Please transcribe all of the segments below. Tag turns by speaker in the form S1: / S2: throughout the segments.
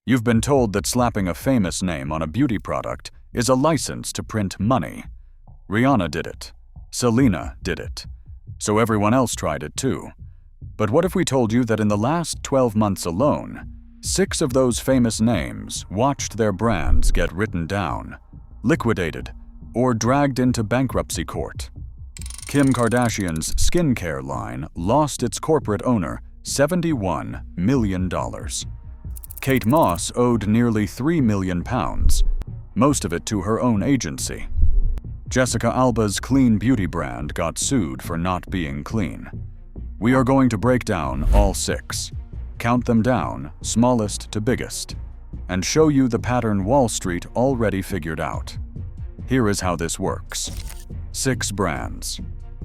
S1: You've been told that slapping a famous name on a beauty product is a license to print money. Rihanna did it. Selena did it. So everyone else tried it too. But what if we told you that in the last 12 months alone, 6 of those famous names watched their brands get written down, liquidated, or dragged into bankruptcy court? Kim Kardashian's skincare line lost its corporate owner $71 million. Kate Moss owed nearly £3 million, most of it to her own agency. Jessica Alba's clean beauty brand got sued for not being clean. We are going to break down all 6, count them down, smallest to biggest, and show you the pattern Wall Street already figured out. Here is how this works. 6 brands,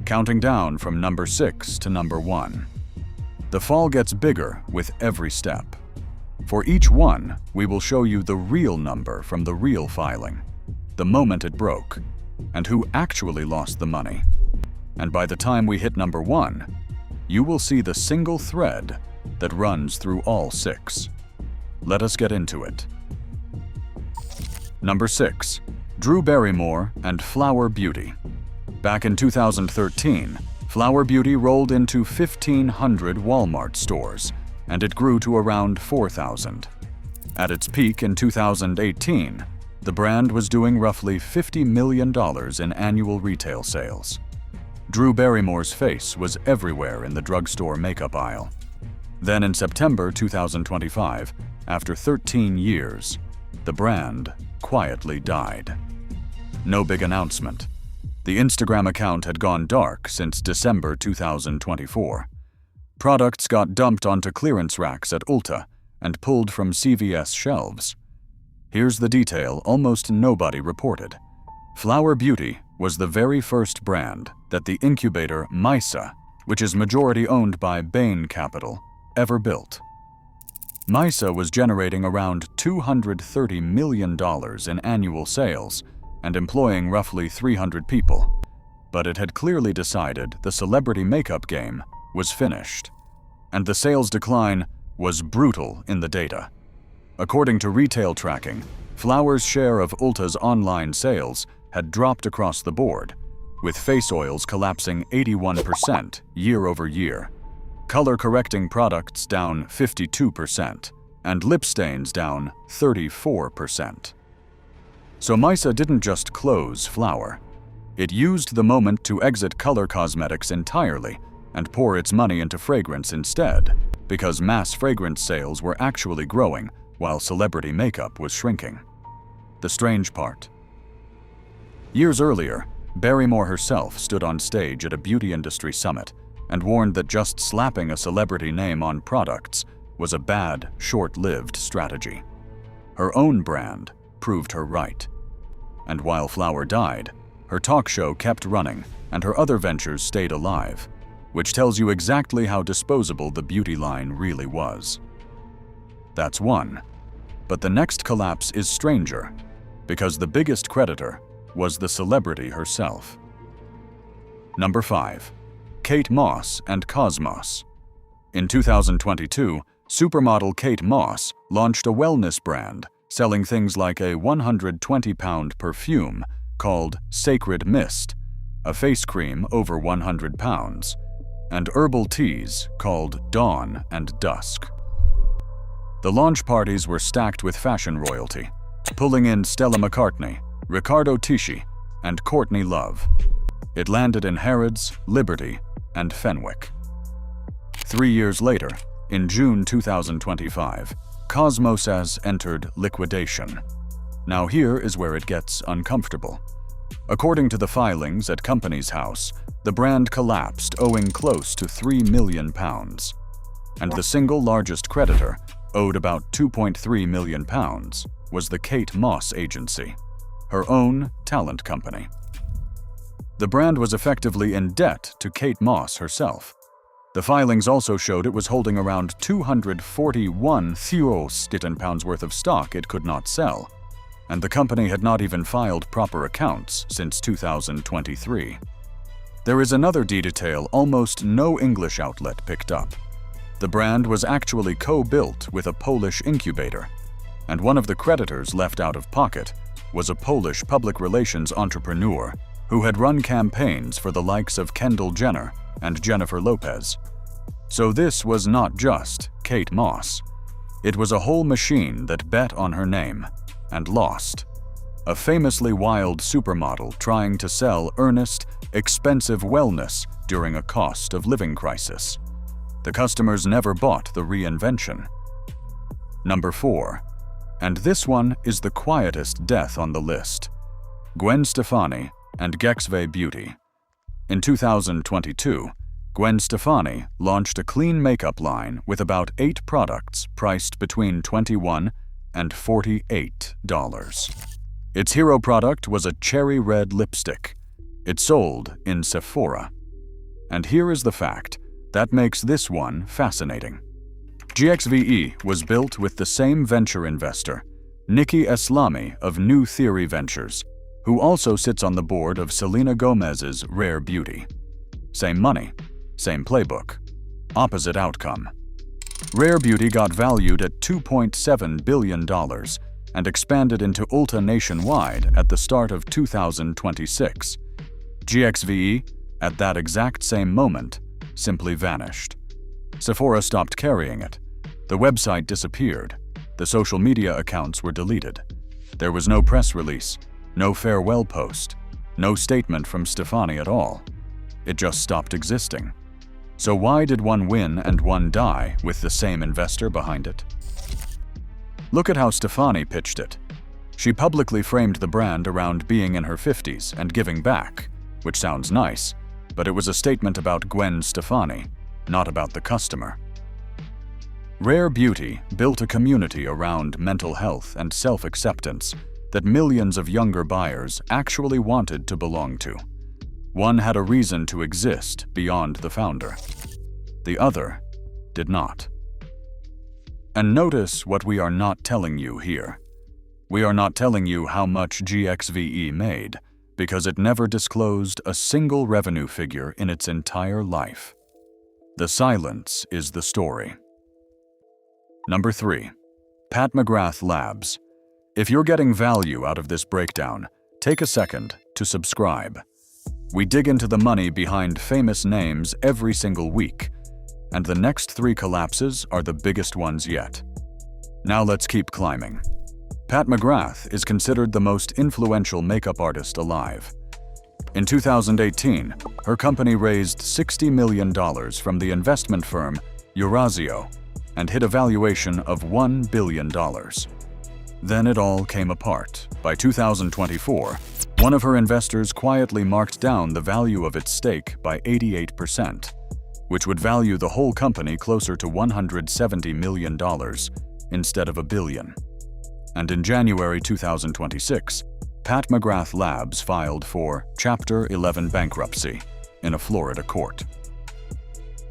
S1: counting down from number 6 to number 1. The fall gets bigger with every step. For each one, we will show you the real number from the real filing, the moment it broke, and who actually lost the money. And by the time we hit number 1, you will see the single thread that runs through all 6. Let us get into it. Number 6. Drew Barrymore and Flower Beauty. Back in 2013, Flower Beauty rolled into 1,500 Walmart stores, and it grew to around 4,000. At its peak in 2018, the brand was doing roughly $50 million in annual retail sales. Drew Barrymore's face was everywhere in the drugstore makeup aisle. Then in September 2025, after 13 years, the brand quietly died. No big announcement. The Instagram account had gone dark since December 2024. Products got dumped onto clearance racks at Ulta and pulled from CVS shelves. Here's the detail almost nobody reported. Flower Beauty was the very first brand that the incubator Misa, which is majority owned by Bain Capital, ever built. Misa was generating around $230 million in annual sales and employing roughly 300 people, but it had clearly decided the celebrity makeup game was finished, and the sales decline was brutal in the data. According to retail tracking, Flower's share of Ulta's online sales had dropped across the board, with face oils collapsing 81% year over year, color-correcting products down 52%, and lip stains down 34%. So Misa didn't just close Flower. It used the moment to exit color cosmetics entirely and pour its money into fragrance instead, because mass fragrance sales were actually growing while celebrity makeup was shrinking. The strange part. Years earlier, Barrymore herself stood on stage at a beauty industry summit and warned that just slapping a celebrity name on products was a bad, short-lived strategy. Her own brand proved her right. And while Flower died, her talk show kept running and her other ventures stayed alive, which tells you exactly how disposable the beauty line really was. That's one. But the next collapse is stranger, because the biggest creditor was the celebrity herself. Number 5. Kate Moss and Cosmos. In 2022, supermodel Kate Moss launched a wellness brand selling things like a 120-pound perfume called Sacred Mist, a face cream over 100 pounds, and herbal teas called Dawn and Dusk. The launch parties were stacked with fashion royalty, pulling in Stella McCartney, Riccardo Tisci, and Courtney Love. It landed in Harrods, Liberty, and Fenwick. 3 years later, in June 2025, Cosmos has entered liquidation. Now here is where it gets uncomfortable. According to the filings at Companies House, the brand collapsed owing close to £3 million, and the single largest creditor, owed about £2.3 million, was the Kate Moss Agency, her own talent company. The brand was effectively in debt to Kate Moss herself. The filings also showed it was holding around 241,000 pounds worth of stock it could not sell, and the company had not even filed proper accounts since 2023. There is another detail almost no English outlet picked up. The brand was actually co-built with a Polish incubator. and one of the creditors left out of pocket was a Polish public relations entrepreneur who had run campaigns for the likes of Kendall Jenner and Jennifer Lopez. So this was not just Kate Moss. It was a whole machine that bet on her name and lost. A famously wild supermodel trying to sell earnest, expensive wellness during a cost of living crisis. The customers never bought the reinvention. Number 4. And this one is the quietest death on the list. Gwen Stefani and e.l.f. Beauty. In 2022, Gwen Stefani launched a clean makeup line with about 8 products priced between $21 and $48. Its hero product was a cherry red lipstick. It sold in Sephora. And here is the fact that makes this one fascinating. GXVE was built with the same venture investor, Nikki Eslami of New Theory Ventures, who also sits on the board of Selena Gomez's Rare Beauty. Same money, same playbook, opposite outcome. Rare Beauty got valued at $2.7 billion and expanded into Ulta nationwide at the start of 2026. GXVE, at that exact same moment, simply vanished. Sephora stopped carrying it. The website disappeared. The social media accounts were deleted. There was no press release, no farewell post, no statement from Stefani at all. It just stopped existing. So why did one win and one die with the same investor behind it? Look at how Stefani pitched it. She publicly framed the brand around being in her 50s and giving back, which sounds nice, but it was a statement about Gwen Stefani, not about the customer. Rare Beauty built a community around mental health and self-acceptance that millions of younger buyers actually wanted to belong to. One had a reason to exist beyond the founder. The other did not. And notice what we are not telling you here. We are not telling you how much GXVE made, because it never disclosed a single revenue figure in its entire life. The silence is the story. Number 3. Pat McGrath Labs. If you're getting value out of this breakdown, take a second to subscribe. We dig into the money behind famous names every single week, and the next 3 collapses are the biggest ones yet. Now let's keep climbing. Pat McGrath is considered the most influential makeup artist alive. In 2018, her company raised $60 million from the investment firm Eurazeo and hit a valuation of $1 billion. Then it all came apart. By 2024, one of her investors quietly marked down the value of its stake by 88%, which would value the whole company closer to $170 million instead of $1 billion. And in January 2026, Pat McGrath Labs filed for Chapter 11 bankruptcy in a Florida court.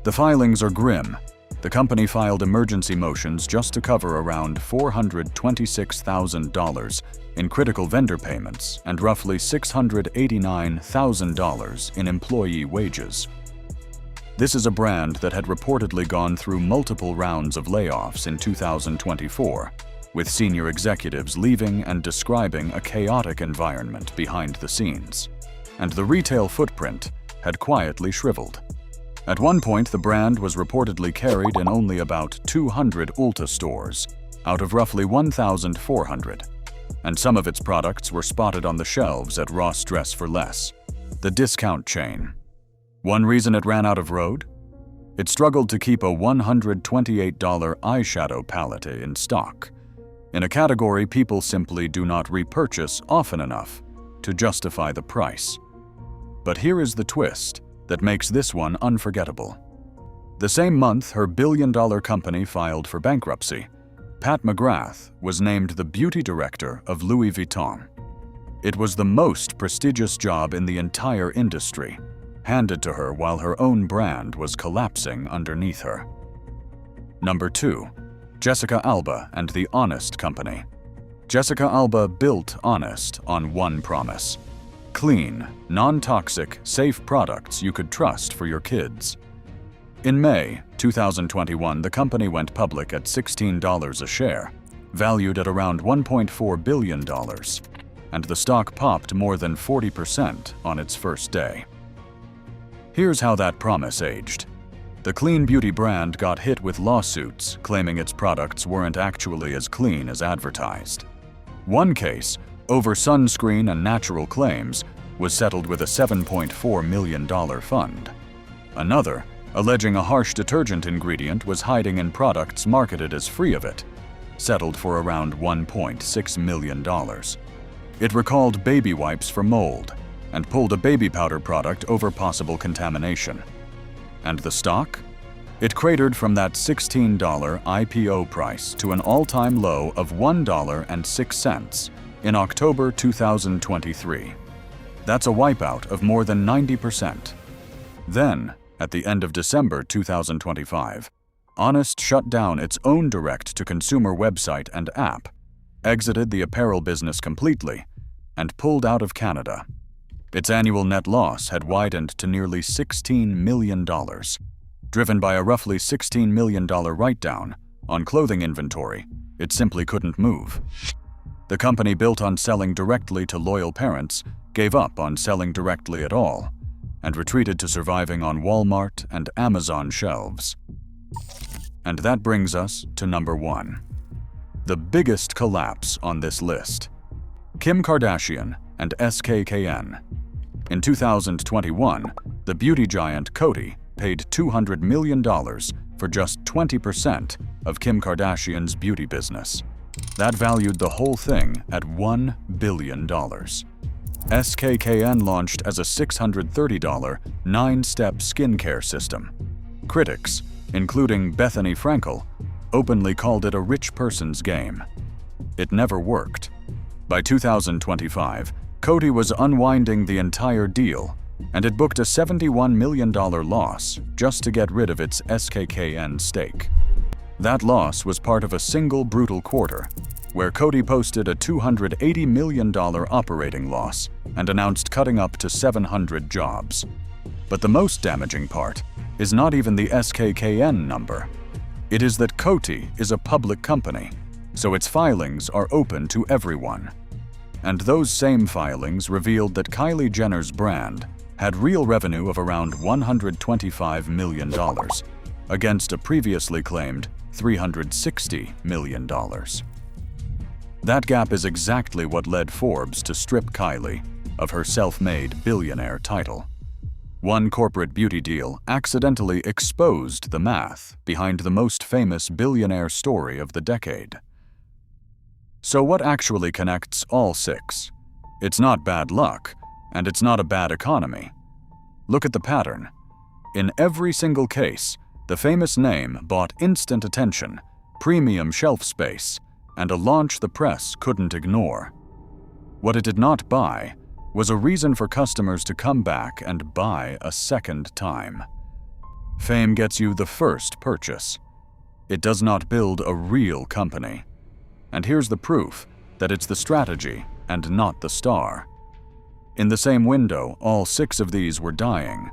S1: The filings are grim. The company filed emergency motions just to cover around $426,000 in critical vendor payments and roughly $689,000 in employee wages. This is a brand that had reportedly gone through multiple rounds of layoffs in 2024, with senior executives leaving and describing a chaotic environment behind the scenes. And the retail footprint had quietly shriveled. At one point, the brand was reportedly carried in only about 200 Ulta stores, out of roughly 1,400. And some of its products were spotted on the shelves at Ross Dress for Less, the discount chain. One reason it ran out of Rhode? It struggled to keep a $128 eyeshadow palette in stock, in a category people simply do not repurchase often enough to justify the price. But here is the twist that makes this one unforgettable. The same month her billion-dollar company filed for bankruptcy, Pat McGrath was named the beauty director of Louis Vuitton. It was the most prestigious job in the entire industry, handed to her while her own brand was collapsing underneath her. Number 2. Jessica Alba and the Honest Company. Jessica Alba built Honest on one promise: clean, non-toxic, safe products you could trust for your kids. In May 2021, the company went public at $16 a share, valued at around $1.4 billion, and the stock popped more than 40% on its first day. Here's how that promise aged. The clean beauty brand got hit with lawsuits claiming its products weren't actually as clean as advertised. One case, over sunscreen and natural claims, was settled with a $7.4 million fund. Another, alleging a harsh detergent ingredient was hiding in products marketed as free of it, settled for around $1.6 million. It recalled baby wipes for mold and pulled a baby powder product over possible contamination. And the stock? It cratered from that $16 IPO price to an all-time low of $1.06 in October 2023. That's a wipeout of more than 90%. Then, at the end of December 2025, Honest shut down its own direct-to-consumer website and app, exited the apparel business completely, and pulled out of Canada. Its annual net loss had widened to nearly $16 million, driven by a roughly $16 million write-down on clothing inventory it simply couldn't move. The company, built on selling directly to loyal parents, gave up on selling directly at all and retreated to surviving on Walmart and Amazon shelves. And that brings us to number 1. The biggest collapse on this list. Kim Kardashian and SKKN. In 2021, the beauty giant Coty paid $200 million for just 20% of Kim Kardashian's beauty business. That valued the whole thing at $1 billion. SKKN launched as a $630 9-step skincare system. Critics, including Bethany Frankel, openly called it a rich person's game. It never worked. By 2025, Coty was unwinding the entire deal, and it booked a $71 million loss just to get rid of its SKKN stake. That loss was part of a single brutal quarter, where Coty posted a $280 million operating loss and announced cutting up to 700 jobs. But the most damaging part is not even the SKKN number. It is that Coty is a public company, so its filings are open to everyone. And those same filings revealed that Kylie Jenner's brand had real revenue of around $125 million, against a previously claimed $360 million. That gap is exactly what led Forbes to strip Kylie of her self-made billionaire title. One corporate beauty deal accidentally exposed the math behind the most famous billionaire story of the decade. So what actually connects all 6? It's not bad luck, and it's not a bad economy. Look at the pattern. In every single case, the famous name bought instant attention, premium shelf space, and a launch the press couldn't ignore. What it did not buy was a reason for customers to come back and buy a second time. Fame gets you the first purchase. It does not build a real company. And here's the proof that it's the strategy and not the star. In the same window, all 6 of these were dying.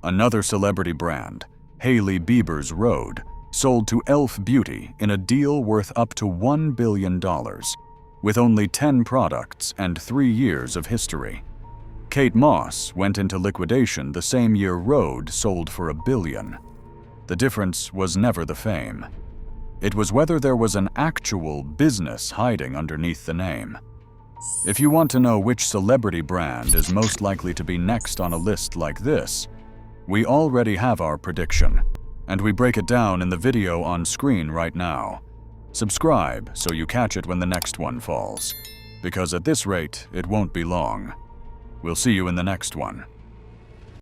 S1: Another celebrity brand, Hailey Bieber's Rhode, sold to e.l.f. Beauty in a deal worth up to $1 billion, with only 10 products and 3 years of history. Kate Moss went into liquidation the same year Rhode sold for $1 billion. The difference was never the fame. It was whether there was an actual business hiding underneath the name. If you want to know which celebrity brand is most likely to be next on a list like this, we already have our prediction, and we break it down in the video on screen right now. Subscribe so you catch it when the next one falls, because at this rate, it won't be long. We'll see you in the next one.